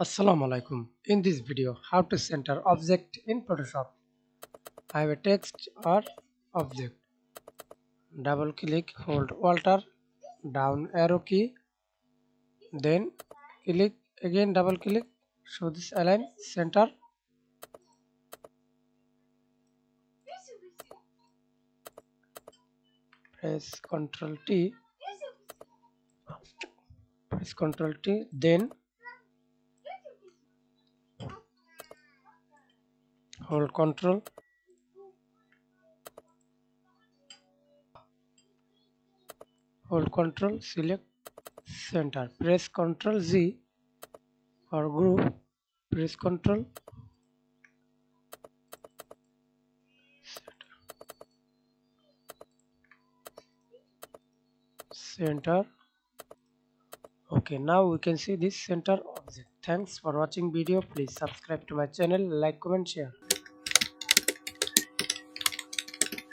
Assalamu alaikum. In this video, how to center object in Photoshop. I have a text or object. Double click, hold Alt, down arrow key, then click again, double click, show this align center. Press Ctrl T, then hold Control, select center. Press Ctrl Z for group. Press Ctrl center. Okay, now we can see this center object. Thanks for watching video. Please subscribe to my channel, like, comment, share.